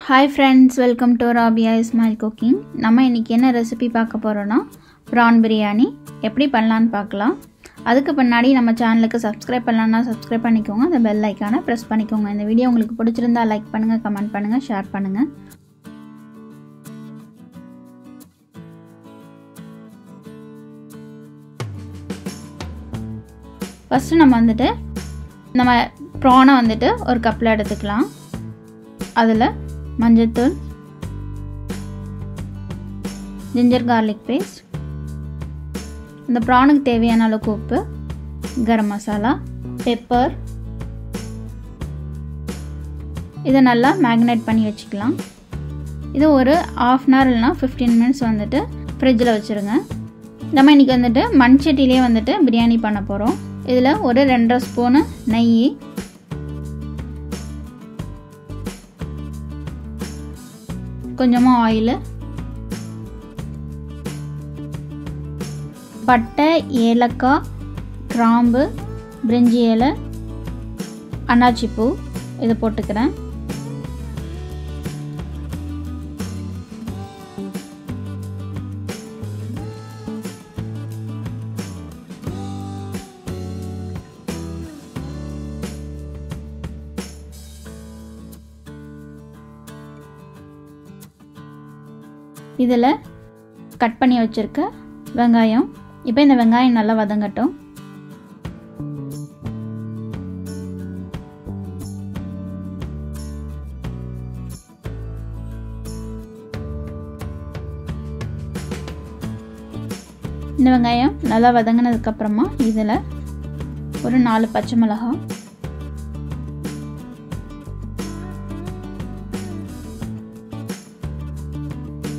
Hi friends, welcome to Rabiya ismail cooking. நம்ம இன்னைக்கு என்ன ரெசிபி பார்க்க போறோம்னா prawn biryani எப்படி பண்ணலாம்னு பார்க்கலாம். அதுக்கு முன்னாடி நம்ம சேனலுக்கு subscribe பண்ணலனா subscribe பண்ணிக்கோங்க. அந்த bell icon-ஐ press பண்ணிக்கோங்க. இந்த வீடியோ உங்களுக்கு பிடிச்சிருந்தா லைக் பண்ணுங்க, கமெண்ட் பண்ணுங்க, ஷேர் பண்ணுங்க. ஃபர்ஸ்ட் நம்ம prawn-ஐ ஒரு கப்ல எடுத்துக்கலாம். அதில மஞ்சள்தூள், ginger garlic paste, இந்த prawn-க்கு தேவையான அளவு உப்பு, garam masala, pepper, இத நல்லா மேரினேட் பண்ணி வச்சுக்கலாம். இது ஒரு half an hour இல்லனா 15 minutes ஃப்ரிட்ஜ்ல வச்சிருங்க. நம்ம இன்னைக்கு மண் சட்டியிலே பிரியாணி பண்ண போறோம். இதுல ஒரு 2.5 ஸ்பூன் நெய், கொஞ்சமா ஆயில், பட்டை, ஏலக்காய், கிராம்பு, பிரிஞ்சி இலை, அன்னாச்சி பூ இதை போட்டுக்கிறேன். இதில் கட் பண்ணி வச்சிருக்க வெங்காயம், இப்போ இந்த வெங்காயம் நல்லா வதங்கட்டும். இந்த வெங்காயம் நல்லா வதங்கினதுக்கு அப்புறமா இதில் ஒரு 4 பச்சை மிளகாய்,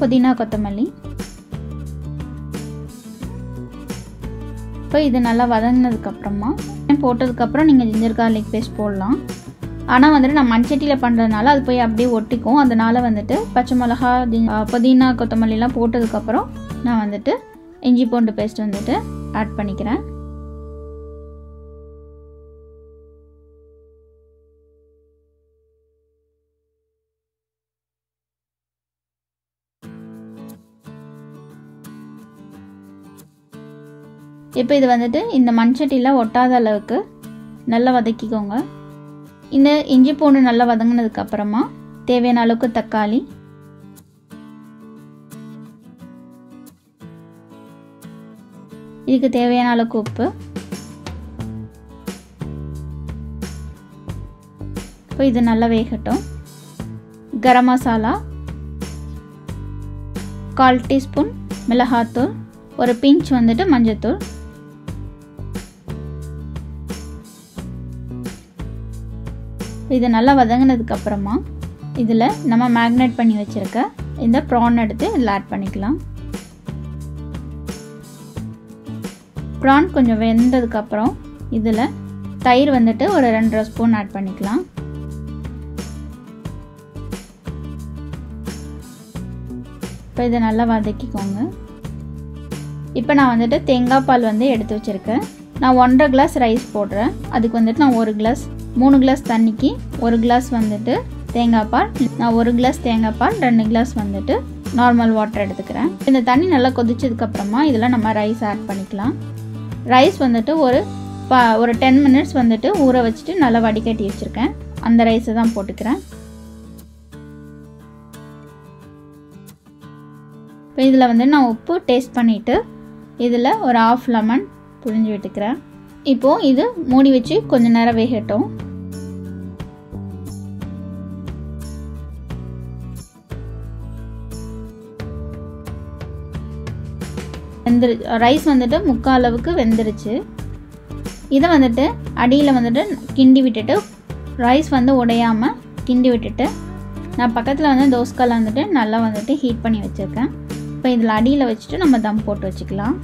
புதினா, கொத்தமல்லி. இப்போ இது நல்லா வதங்கினதுக்கு அப்புறமா போட்டதுக்கு அப்புறம் நீங்கள் ஜிஞ்சர் கார்லிக் பேஸ்ட் போடலாம். ஆனால் நான் மண்சட்டியில் பண்ணுறதுனால அது போய் அப்படியே ஒட்டிக்கும். அதனால பச்சை மிளகா, புதினா, கொத்தமல்லிலாம் போட்டதுக்கப்புறம் நான் இஞ்சி பூண்டு பேஸ்ட் ஆட் பண்ணிக்கிறேன். இப்போ இது இந்த மண்சட்டியில் ஒட்டாத அளவுக்கு நல்லா வதக்கிக்கோங்க. இந்த இஞ்சி பூண்டு நல்லா வதங்கினதுக்கு அப்புறமா தேவையான அளவுக்கு தக்காளி, இதுக்கு தேவையான அளவுக்கு உப்பு. இப்போ இது நல்லா வேகட்டும். கரம் மசாலா, 1/4 டீஸ்பூன் மிளகாத்தூள், ஒரு பிஞ்ச் மஞ்சள்தூள், இது நல்லா வதங்கினதுக்கு அப்புறமா இதில் நம்ம மேரினேட் பண்ணி வச்சிருக்க இந்த prawn எடுத்து இதில் ஆட் பண்ணிக்கலாம். prawn கொஞ்சம் வெந்ததுக்கு அப்புறம் இதில் தயிர் ஒரு 2.5 ஸ்பூன் ஆட் பண்ணிக்கலாம். இப்போ இதை நல்லா வதக்கிக்கோங்க. இப்போ நான் தேங்காய் பால் எடுத்து வச்சிருக்கேன். நான் 1.5 கிளாஸ் ரைஸ் போடுறேன். அதுக்கு நான் 1 கிளாஸ், 3 கிளாஸ் தண்ணிக்கு 1 கிளாஸ் தேங்காய் பால், நான் 1 கிளாஸ் தேங்காய் பால், 2 கிளாஸ் நார்மல் வாட்டர் எடுத்துக்கிறேன். இந்த தண்ணி நல்லா கொதிச்சதுக்கு அப்புறமா இதில் நம்ம ரைஸ் ஆட் பண்ணிக்கலாம். ரைஸ் ஒரு 10 மினிட்ஸ் ஊற வச்சுட்டு நல்லா வடிகட்டி வச்சுருக்கேன். அந்த ரைஸை தான் போட்டுக்கிறேன். இப்போ இதில் நான் உப்பு டேஸ்ட் பண்ணிவிட்டு இதில் ஒரு 1/2 லெமன் புழிஞ்சு விட்டுக்கிறேன். இப்போது இது மூடி வச்சு கொஞ்சம் நேரம் வேகட்டும். ரைஸ் 3/4 அளவுக்கு வெந்துருச்சு. இதை அடியில் கிண்டி விட்டுட்டு ரைஸ் உடையாமல் கிண்டி விட்டுட்டு நான் பக்கத்தில் தோசைக்கல்ல நல்லா ஹீட் பண்ணி வச்சுருக்கேன். இப்போ இதில் அடியில் வச்சுட்டு நம்ம தம் போட்டு வச்சுக்கலாம்.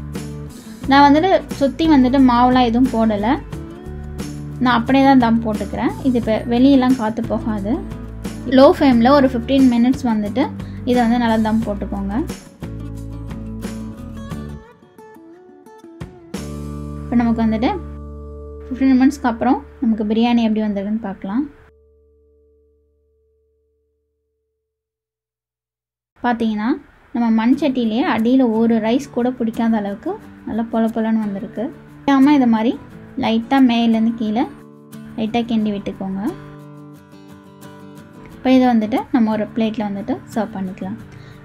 நான் சுற்றி மாவுலாம் எதுவும் போடலை, நான் அப்படியே தான் தம் போட்டுக்கிறேன். இது இப்போ வெளியெல்லாம் காற்று போகாது. லோ ஃப்ளேமில் ஒரு 15 மினிட்ஸ் இதை நல்லா தம் போட்டுக்கோங்க. இப்போ நமக்கு 15 மினிட்ஸ்க்கு அப்புறம் நமக்கு பிரியாணி எப்படி வந்திருக்குன்னு பார்க்கலாம். பார்த்தீங்கன்னா நம்ம மண் சட்டியிலே அடியில் ஒரு ரைஸ் கூட பிடிக்காத அளவுக்கு நல்லா பொல பொலன்னு வந்திருக்கு. ஆமாம், இதை மாதிரி லைட்டாக மேலேருந்து கீழே லைட்டாக கிண்டி விட்டுக்கோங்க. இப்போ இதை வந்துட்டு நம்ம ஒரு பிளேட்டில் வந்துட்டு சர்வ் பண்ணிக்கலாம்.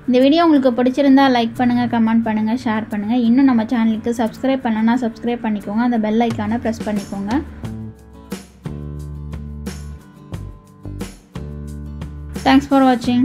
இந்த வீடியோ உங்களுக்கு பிடிச்சிருந்தா லைக் பண்ணுங்கள், கமெண்ட் பண்ணுங்கள், ஷேர் பண்ணுங்கள். இன்னும் நம்ம சேனலுக்கு சப்ஸ்கிரைப் பண்ணலன்னா சப்ஸ்கிரைப் பண்ணிக்கோங்க. அந்த பெல் ஐக்கானை ப்ரெஸ் பண்ணிக்கோங்க. Thanks for watching.